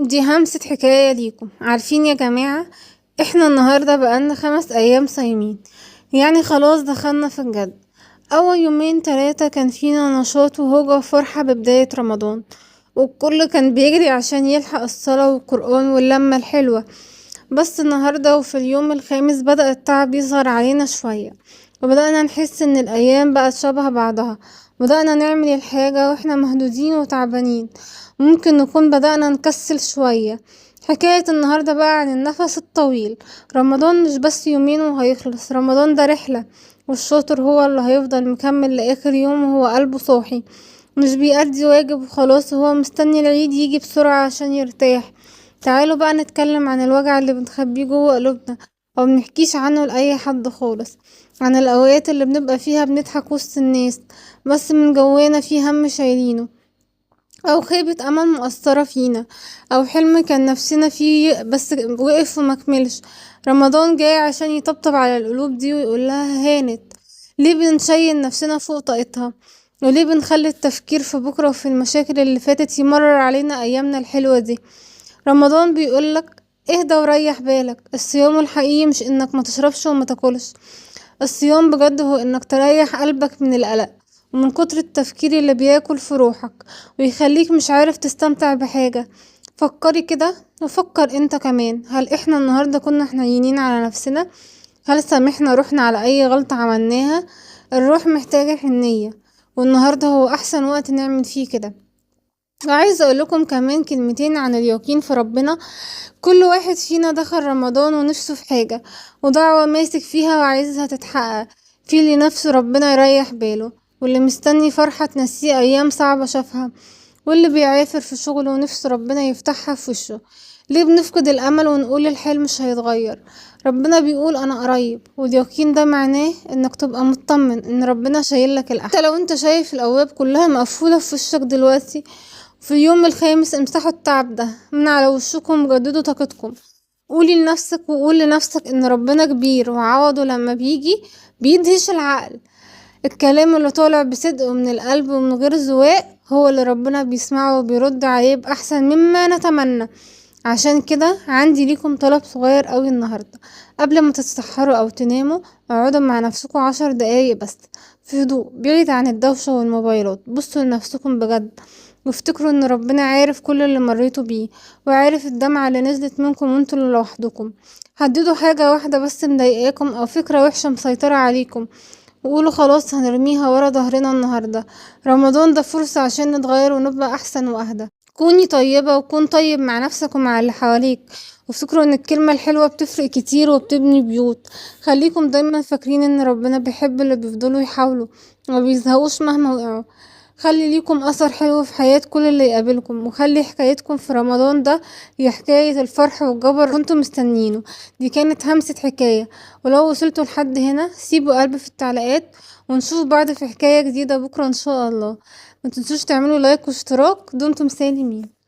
دي همسة حكاية ليكم. عارفين يا جماعة، احنا النهاردة بقالنا 5 أيام صايمين، يعني خلاص دخلنا في الجد. أول يومين 3 كان فينا نشاط وهوجة وفرحة ببداية رمضان، والكل كان بيجري عشان يلحق الصلاة والقرآن واللمة الحلوة. بس النهاردة وفي اليوم الخامس بدأ التعب يظهر علينا شوية، وبدأنا نحس ان الأيام بقت شبه بعضها. بدأنا نعمل الحاجة واحنا مهدودين وتعبانين، ممكن نكون بدأنا نكسل شوية. حكاية النهاردة بقى عن النفس الطويل. رمضان مش بس يومين وهيخلص، رمضان ده رحلة، والشاطر هو اللي هيفضل مكمل لآخر يوم وهو قلبه صاحي، مش بيأدي واجب وخلاص، هو مستني العيد يجي بسرعة عشان يرتاح. تعالوا بقى نتكلم عن الوجع اللي بنخبيه جوه قلوبنا او منحكيش عنه لأي حد خالص، عن الأوقات اللي بنبقى فيها بنضحك وسط الناس بس من جوانا في هم شايلينه، او خيبة امل مؤثرة فينا، او حلم كان نفسنا فيه بس وقف ومكملش. رمضان جاي عشان يطبطب على القلوب دي ويقولها هانت. ليه بنشيل نفسنا فوق طاقتها؟ وليه بنخلي التفكير في بكرة وفي المشاكل اللي فاتت يمرر علينا ايامنا الحلوة دي؟ رمضان بيقولك اهدى وريح بالك. الصيام الحقيقي مش انك ما تشربش وما تاكلش، الصيام بجد هو انك تريح قلبك من القلق ومن كتر التفكير اللي بياكل في روحك ويخليك مش عارف تستمتع بحاجة. فكري كده وفكر انت كمان، هل احنا النهاردة كنا حنينين على نفسنا؟ هل سامحنا روحنا على اي غلطة عملناها؟ الروح محتاجة حنية، والنهاردة هو احسن وقت نعمل فيه كده. وعايزة اقولكم كمان كلمتين عن اليقين في ربنا. كل واحد فينا دخل رمضان ونفسه في حاجة ودعوة ماسك فيها وعايزها تتحقق، في اللي نفسه ربنا يريح باله، واللي مستني فرحة تنسيه أيام صعبة شافها، واللي بيعافر في شغله ونفسه ربنا يفتحها في وشه. ليه بنفقد الأمل ونقول الحلم مش هيتغير؟ ربنا بيقول أنا قريب، واليقين ده معناه إنك تبقى مطمن إن ربنا شايلك الأحسن. حتى لو انت شايف الأبواب كلها مقفولة في وشك دلوقتي، في اليوم الخامس امسحوا التعب ده من على وشكم وجددوا طاقتكم. قولي لنفسك وقول لنفسك ان ربنا كبير وعوضه لما بيجي بيدهش العقل. الكلام اللي طالع بصدق ومن القلب ومن غير زواق هو اللي ربنا بيسمعه وبيرد عليه بأحسن مما نتمنى. عشان كده عندي ليكم طلب صغير قوي النهاردة، قبل ما تتسحروا او تناموا اقعدوا مع نفسكم 10 دقايق بس في هدوء بعيد عن الدوشة والموبايلات. بصوا لنفسكم بجد وافتكروا ان ربنا عارف كل اللي مريتوا بيه، وعارف الدمعة اللي نزلت منكم وانتوا اللي لوحدكم. حددوا حاجة واحدة بس مضايقاكم او فكرة وحشة مسيطرة عليكم، وقولوا خلاص هنرميها ورا ظهرنا النهاردة. رمضان ده فرصة عشان نتغير ونبقى احسن واهدى. كوني طيبة وكون طيب مع نفسك ومع اللي حواليك، وافتكروا ان الكلمة الحلوة بتفرق كتير وبتبني بيوت. خليكم دايما فاكرين ان ربنا بيحب اللي بيفضلوا يحاولوا وما بيزهقوش مهما وقعوا. خلي ليكم اثر حلو في حياة كل اللي يقابلكم، وخلي حكايتكم في رمضان ده هي حكاية الفرح والجبر كنتوا مستنيينه. دي كانت همسة حكاية، ولو وصلتوا لحد هنا سيبوا قلب في التعليقات، ونشوف بعض في حكاية جديدة بكرة ان شاء الله. ما تنسوش تعملوا لايك واشتراك. دمتم سالمين.